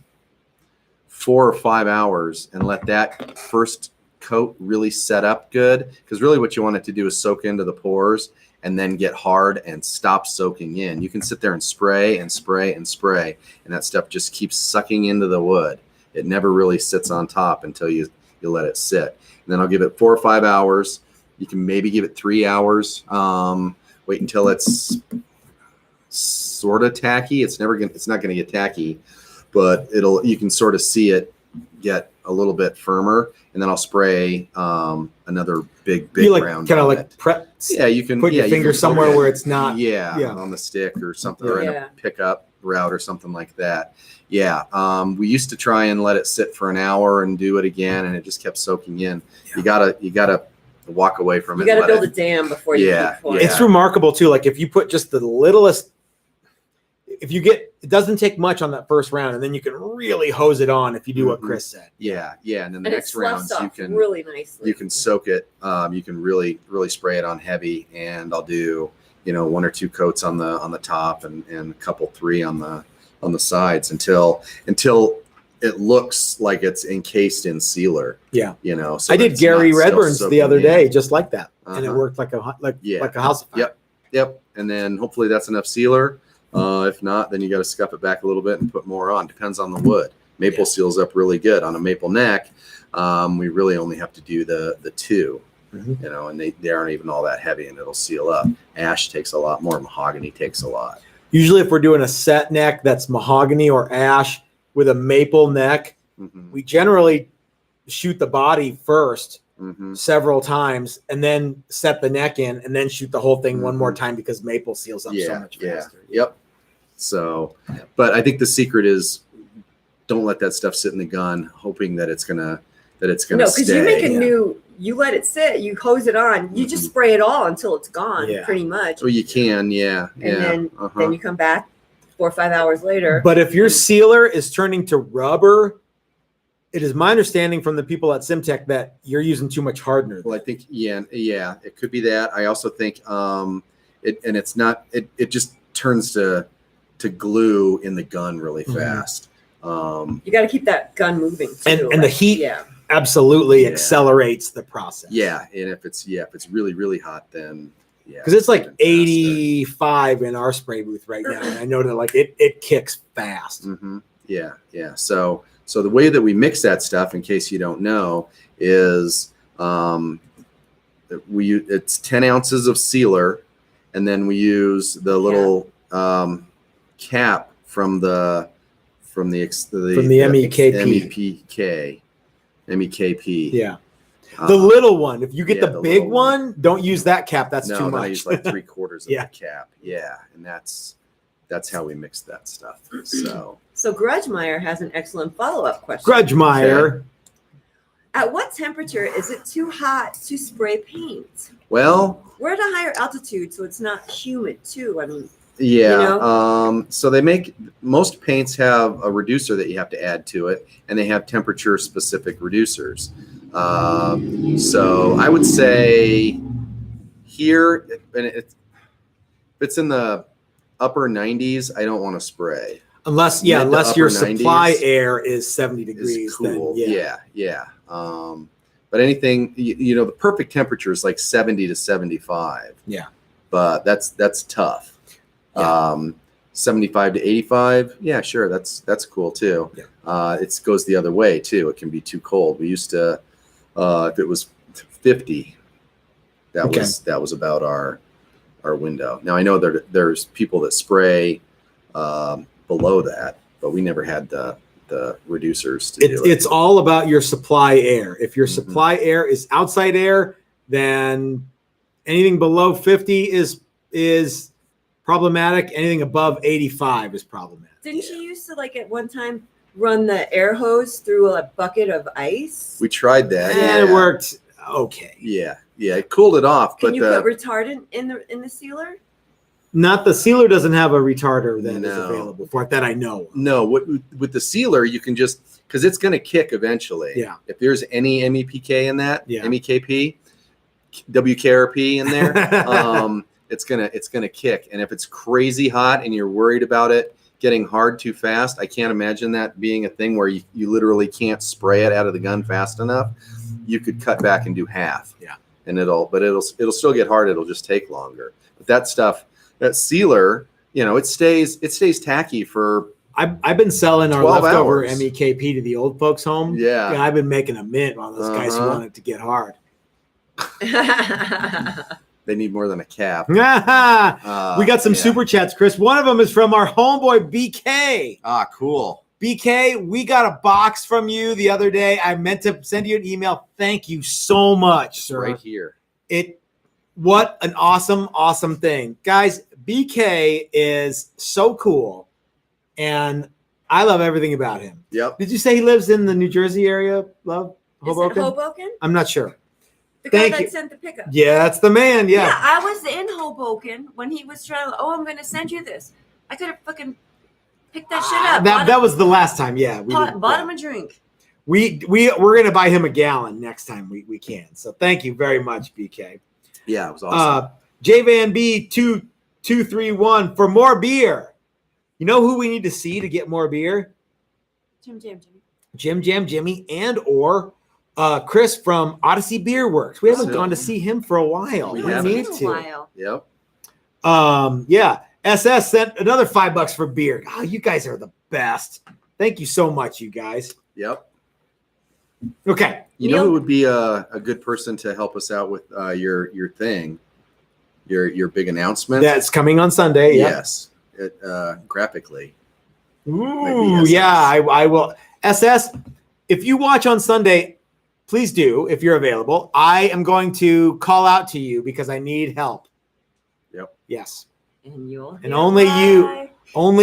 4 or 5 hours and let that first coat really set up good, because really what you want it to do is soak into the pores and then get hard and stop soaking in. You can sit there and spray and spray and spray, and that stuff just keeps sucking into the wood. It never really sits on top until you let it sit. And then I'll give it 4 or 5 hours. You can maybe give it 3 hours. Wait until it's sort of tacky. It's not gonna get tacky, but you can sort of see it get a little bit firmer, and then I'll spray another big round. Kind of on like it. prep. Yeah, you can put your you finger can somewhere put it- where it's not. Yeah, Yeah. on the stick or something, or in Yeah. a pickup route or something like that. Yeah, we used to try and let it sit for an hour and do it again, and it just kept soaking in. Yeah. You gotta walk away from You it. got to and build let a dam before you Yeah, keep pouring. yeah. It's remarkable too. Like if you put just the littlest, it doesn't take much on that first round, and then you can really hose it on if you do what Mhm. Chris said. Yeah, and then the And it next rounds sloughs you off can really nicely. you can soak it. You can really spray it on heavy, and I'll do 1 or 2 coats on the top and a couple 3 on the sides until it looks like it's encased in sealer. Yeah. So I that did it's Gary not still Redburn's the soaking other in. day, just like that, and it Uh-huh. worked like Yeah. a house fire. Yep. And then hopefully that's enough sealer. If not, then you got to scuff it back a little bit and put more on. Depends on the wood. Maple Yeah. seals up really good on a maple neck. We really only have to do the 2, Mhm. and they aren't even all that heavy, and it'll seal up. Ash takes a lot more. Mahogany takes a lot. Usually, if we're doing a set neck that's mahogany or ash with a maple neck, Mm-hmm. we generally shoot the body first Mm-hmm. several times, and then set the neck in, and then shoot the whole thing one more Mhm. time because maple seals up so much faster. Yep. So, but I think the secret is don't let that stuff sit in the gun, hoping that it's gonna No, stay. because you make a yeah. you let it sit, you hose it on, you just Mhm. spray it all until it's gone, Yeah. pretty much. Oh, you can, yeah, And yeah. then you come back 4 or 5 hours later. But if your sealer is turning to rubber, it is my understanding from the people at Simtech that you're using too much hardener. Well, I think it could be that. I also think it's not. It just turns to glue in the gun really Mhm. fast. You got to keep that gun moving too. And the heat Yeah. absolutely Yeah. accelerates the process. Yeah, and if it's really really hot, then Because it's like even faster. 85 in our spray booth right now, and I know that like it kicks fast. Mm-hmm. Yeah. So the way that we mix that stuff, in case you don't know, is it's 10 ounces of sealer, and then we use the little cap from the MEKP. Yeah. The little one. If you get yeah, the the big little one. one, don't use that cap. That's no, too then much. I use like 3/4 of Yeah. the cap. Yeah, and that's how we mix that stuff. So So Grudgemeyer has an excellent follow-up question. Grudgemeyer. At what temperature is it too hot to spray paint? well. We're at a higher altitude, so it's not humid too. I mean, Yeah. So most paints have a reducer that you have to add to it, and they have temperature specific reducers. So I would say here, if it's in the upper 90s, I don't want to spray. Unless Mid to unless your upper supply 90s air is 70 degrees. Is cool. Then, Yeah. But anything, the perfect temperature is like 70 to 75. Yeah. But that's tough. Yeah. 75 to 85. Yeah, sure. That's cool too. Yeah. It goes the other way too. It can be too cold. We used to, if it was 50, that was about our window. Now I know there's people that spray below that, but we never had the reducers to do it. It's all about your supply air. If your Mhm. supply air is outside air, then anything below 50 is problematic. Anything above 85 is problematic. didn't you used to like at one time run the air hose through a bucket of ice? We tried that. And it worked okay. Yeah, it cooled it off. Can but you put retardant in the sealer? Not the sealer doesn't have a retarder that is No. available for it that I know of. No, with the sealer, you can just, because it's going to kick eventually. Yeah. If there's any MEPK in that, Yeah. MEKP, WKRP in there, it's gonna kick. And if it's crazy hot and you're worried about it getting hard too fast, I can't imagine that being a thing where you literally can't spray it out of the gun fast enough. you could cut back and do half. Yeah. And it'll still get hard. It'll just take longer. But that stuff, that sealer, it stays tacky for. I've been selling our 12 leftover hours. MEKP to the old folks home. Yeah. I've been making a mint on those guys who want it to get hard. They need more than a cap. We got some super chats, Chris. One of them is from our homeboy BK. Cool. BK, we got a box from you the other day. I meant to send you an email. Thank you so much, sir. Right here. What an awesome thing. Guys, BK is so cool. And I love everything about him. Yep. Did you say he lives in the New Jersey area, love? Hoboken? Is it Hoboken? I'm not sure. The guy Thank that you. sent the pickup. Yeah, that's the man. Yeah. I was in Hoboken when he was trying. I'm going to send you this. I could have fucking picked that shit up. That was the last time. Yeah. Bought him a drink. We're going to buy him a gallon next time we can. So thank you very much, BK. Yeah, it was awesome. J Van B 2231 for more beer. You know who we need to see to get more beer? Jim Jam Jimmy and or Chris from Odyssey Beer Works. We haven't gone to see him for a while. We need It's to. been a while. Yep. Yeah. SS sent another $5 for beer. Oh, you guys are the best. Thank you so much, you guys. Yep. Okay. You know who would be a good person to help us out with your thing, your big announcement? That's coming on Sunday. Yeah. Yes. Graphically. Ooh, yeah, I will. SS, if you watch on Sunday, please do, if you're available. I am going to call out to you because I need help. Yep. Yes. And only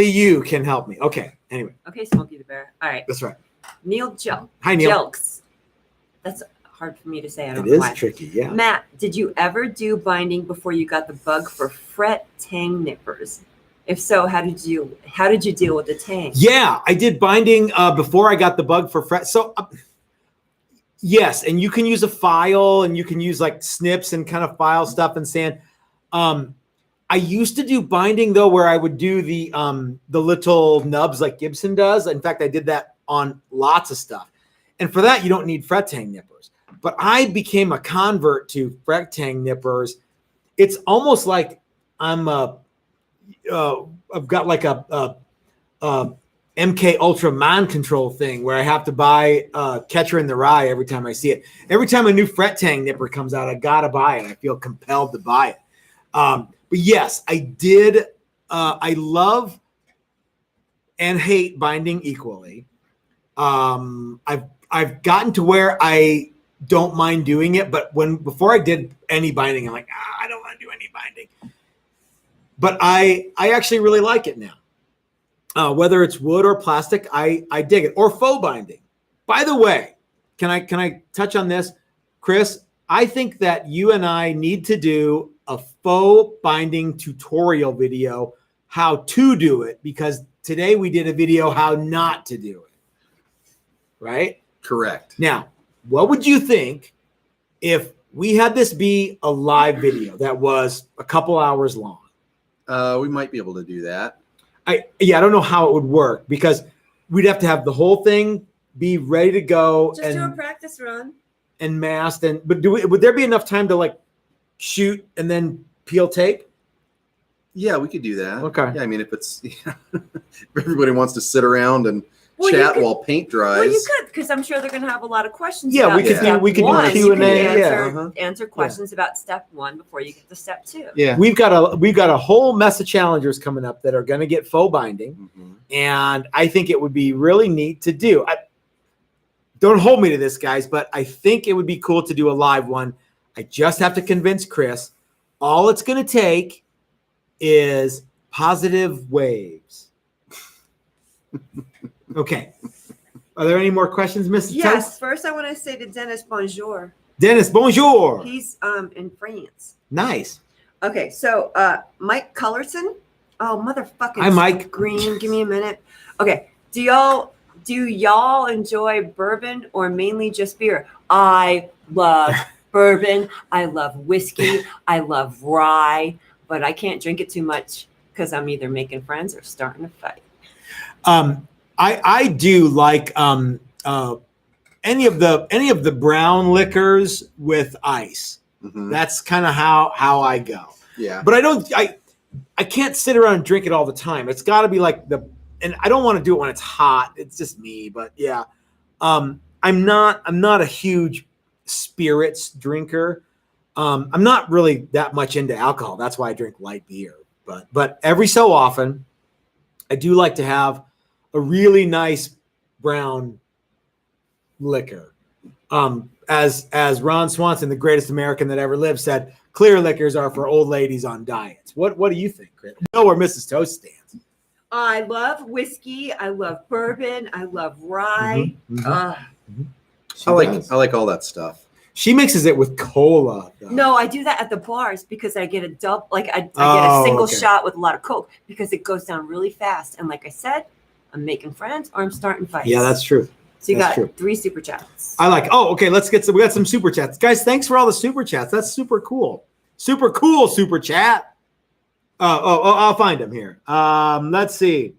you can help me. Okay. Anyway. Okay, Smokey the Bear. All right. That's right. Neil Jelks. Hi, Neil. Jelks. That's hard for me to say. I don't It know is why. tricky. Yeah. Matt, did you ever do binding before you got the bug for fret tang nippers? If so, how did you deal with the tang? Yeah, I did binding before I got the bug for fret. So yes, and you can use a file and you can use like snips and kind of file stuff and sand. I used to do binding though, where I would do the little nubs like Gibson does. In fact, I did that on lots of stuff. And for that, you don't need fret tang nippers. But I became a convert to fret tang nippers. It's almost like I've got like a MK Ultra mind control thing where I have to buy Catcher in the Rye every time I see it. Every time a new fret tang nipper comes out, I gotta buy it. I feel compelled to buy it. But yes, I did. I love and hate binding equally. I've gotten to where I don't mind doing it, but before I did any binding, I'm like, I don't want to do any binding. But I actually really like it now. Whether it's wood or plastic, I dig it. Or faux binding. By the way, can I touch on this, Chris? I think that you and I need to do a faux binding tutorial video, how to do it, because today we did a video how not to do it. Right? Correct. Now, what would you think if we had this be a live video that was a couple hours long? We might be able to do that. I don't know how it would work because we'd have to have the whole thing be ready to go. Just do a practice run. And masked. But would there be enough time to like shoot and then peel tape? Yeah, we could do that. Okay. Yeah, I mean, if it's if everybody wants to sit around and chat while paint dries. Well, you could, because I'm sure they're going to have a lot of questions. Yeah, about we could step do one. Q&A. Answer questions about step one before you get to step two. Yeah, we've got a whole mess of challengers coming up that are going to get faux binding, and I think it would be really neat to do. Don't hold me to this, guys, but I think it would be cool to do a live one. I just have to convince Chris. All it's going to take is positive waves. Okay. Are there any more questions, Mr. Yes. Toast? First, I want to say to Dennis, bonjour. Dennis, bonjour. He's in France. Nice. Okay, so Mike Cullerton. Oh, motherfucking Hi, Mike. Green. Give me a minute. Okay. Do y'all enjoy bourbon or mainly just beer? I love bourbon. I love whiskey. I love rye, but I can't drink it too much because I'm either making friends or starting a fight. I do like any of the brown liquors with ice. Mhm. That's kind of how I go. Yeah. But I can't sit around and drink it all the time. It's got to be like and I don't want to do it when it's hot. It's just me, but yeah. I'm not a huge spirits drinker. I'm not really that much into alcohol. That's why I drink light beer. But every so often, I do like to have a really nice brown liquor. As Ron Swanson, the greatest American that ever lived, said, clear liquors are for old ladies on diets. What do you think, Chris? You know where Mrs. Toast stands. I love whiskey. I love bourbon. I love rye. I like all that stuff. She mixes it with cola, though. No, I do that at the bars because I get a double, like I get a single shot with a lot of Coke because it goes down really fast. And like I said, I'm making friends or I'm starting fights. Yeah, that's true. So you That's got true. 3 super chats. I like. Oh, okay. We got some super chats, guys. Thanks for all the super chats. That's super cool. Super cool super chat. I'll find them here. Let's see.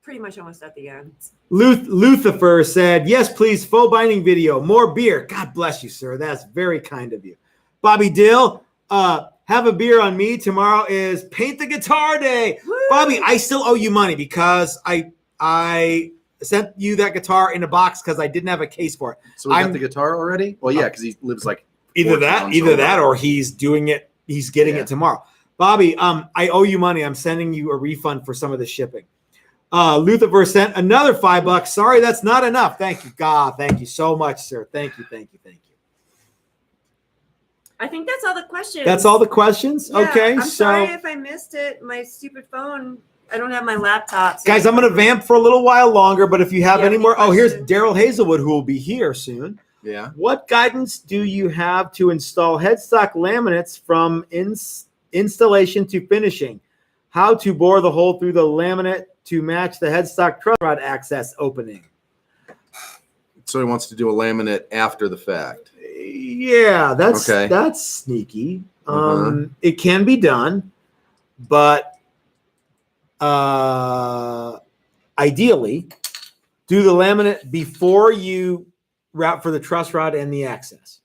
Pretty much almost at the end. Lucifer said, yes, please, faux binding video, more beer. God bless you, sir. That's very kind of you. Bobby Dill, have a beer on me. Tomorrow is paint the guitar day. Woo! Bobby, I still owe you money because I sent you that guitar in a box because I didn't have a case for it. So we got the guitar already? Well, yeah, because he lives like either that or he's doing it. He's getting it tomorrow. Bobby, I owe you money. I'm sending you a refund for some of the shipping. Luther sent another $5. Sorry, that's not enough. Thank you, God. Thank you so much, sir. Thank you. I think that's all the questions. That's all the questions? Yeah, okay. I'm sorry if I missed it. My stupid phone. I don't have my laptop. So guys, I'm going to vamp for a little while longer, but if you have any more. Oh, here's questions? Daryl Hazelwood, who will be here soon. Yeah. What guidance do you have to install headstock laminates from installation to finishing? How to bore the hole through the laminate to match the headstock truss rod access opening? So he wants to do a laminate after the fact. Yeah, that's sneaky. It can be done, but ideally, do the laminate before you route for the truss rod and the access.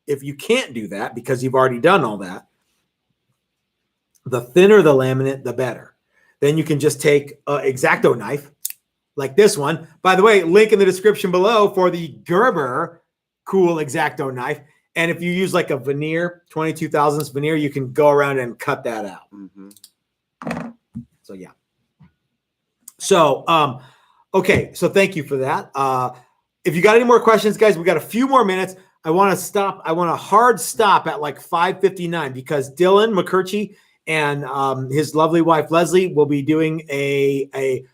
If you can't do that because you've already done all that, the thinner the laminate, the better. Then you can just take an Exacto knife like this one. By the way, link in the description below for the Gerber cool Exacto knife. And if you use like a veneer, 22 thousandths veneer, you can go around and cut that out. Mm-hmm. So, yeah. So, okay. So thank you for that. If you got any more questions, guys, we got a few more minutes. I want to stop. I want a hard stop at like 5:59 because Dylan McCurchie and his lovely wife, Leslie, will be doing a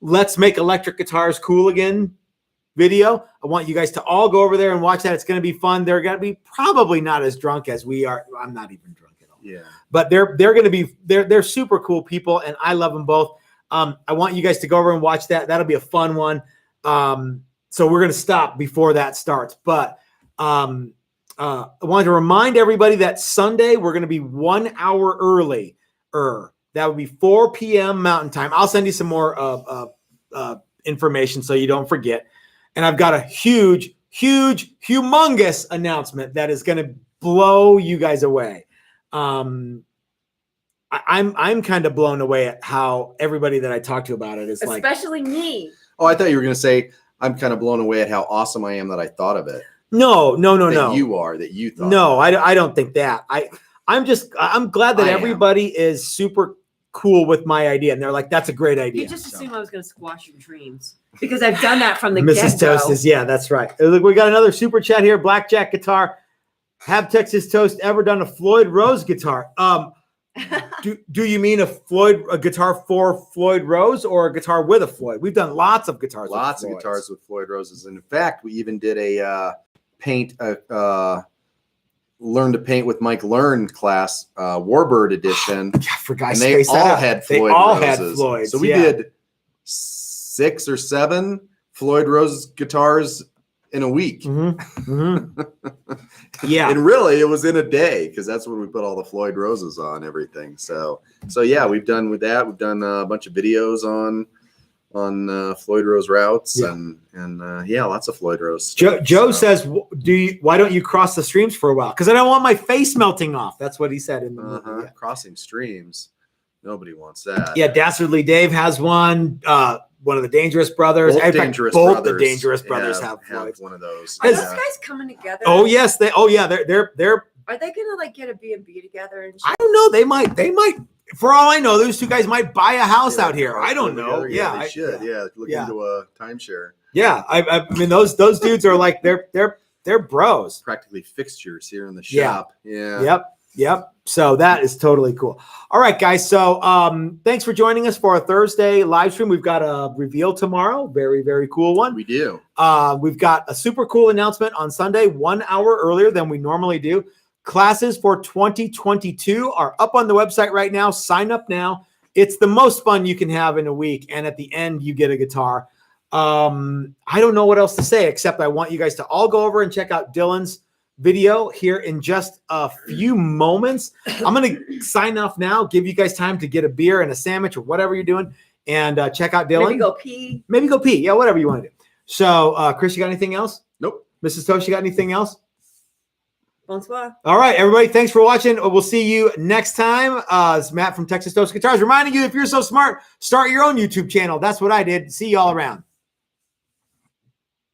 Let's Make Electric Guitars Cool Again video. I want you guys to all go over there and watch that. It's going to be fun. They're going to be probably not as drunk as we are. I'm not even drunk at all. Yeah. But they're going to be, they're super cool people, and I love them both. I want you guys to go over and watch that. That'll be a fun one. So we're going to stop before that starts. But I wanted to remind everybody that Sunday we're going to be 1 hour early. That would be 4 p.m. Mountain Time. I'll send you some more information so you don't forget. And I've got a huge, humongous announcement that is going to blow you guys away. I'm kind of blown away at how everybody that I talked to about it is like. Especially me. Oh, I thought you were going to say I'm kind of blown away at how awesome I am that I thought of it. No. That you thought. No, I don't think that. I'm glad that everybody is super cool with my idea, and they're like, "That's a great idea." You just assume I was going to squash your dreams because I've done that from the Mrs. get-go. Toast is that's right. Look, we got another super chat here. Blackjack Guitar. Have Texas Toast ever done a Floyd Rose guitar? Do you mean a guitar for Floyd Rose or a guitar with a Floyd? We've done lots of guitars. Lots of guitars with Floyd Roses. And in fact, we even did a Learn to Paint with Mike Learn class, Warbird edition. For guys, and they all had Floyd Roses. Floyds, so we did 6 or 7 Floyd Rose guitars in a week. Yeah. And really it was in a day because that's when we put all the Floyd Roses on everything. So yeah, we've done with that. We've done a bunch of videos on Floyd Rose routes, Yeah. and yeah, lots of Floyd Rose. Joe says, why don't you cross the streams for a while? Because I don't want my face melting off. That's what he said in the movie. Yeah. Crossing streams. Nobody wants that. Yeah, Dastardly Dave has one. One of the Dangerous Brothers. Both In fact, Dangerous both brothers the Dangerous Brothers have Floyds. one of those. Are those Yeah. guys coming together? Oh yes, they're Are they gonna like get a B&B together? And I don't know. They might. For all I know, those two guys might buy a house out here. I don't know. Together. Yeah, they should. Yeah, look yeah. into a timeshare. Yeah, I mean those dudes are like they're bros. Practically fixtures here in the shop. Yeah. Yep. So that is totally cool. All right, guys. So thanks for joining us for our Thursday live stream. We've got a reveal tomorrow. Very, very cool one. We do. We've got a super cool announcement on Sunday, 1 hour earlier than we normally do. Classes for 2022 are up on the website right now. Sign up now. It's the most fun you can have in a week. And at the end, you get a guitar. I don't know what else to say, except I want you guys to all go over and check out Dylan's video here in just a few moments. I'm going to sign off now, give you guys time to get a beer and a sandwich or whatever you're doing, and check out Dylan. Maybe go pee. Yeah, whatever you want to do. So, Chris, you got anything else? Nope. Mrs. Toast, you got anything else? Bonsoir. All right, everybody, thanks for watching. We'll see you next time. It's Matt from Texas Toast Guitars reminding you, if you're so smart, start your own YouTube channel. That's what I did. See you all around.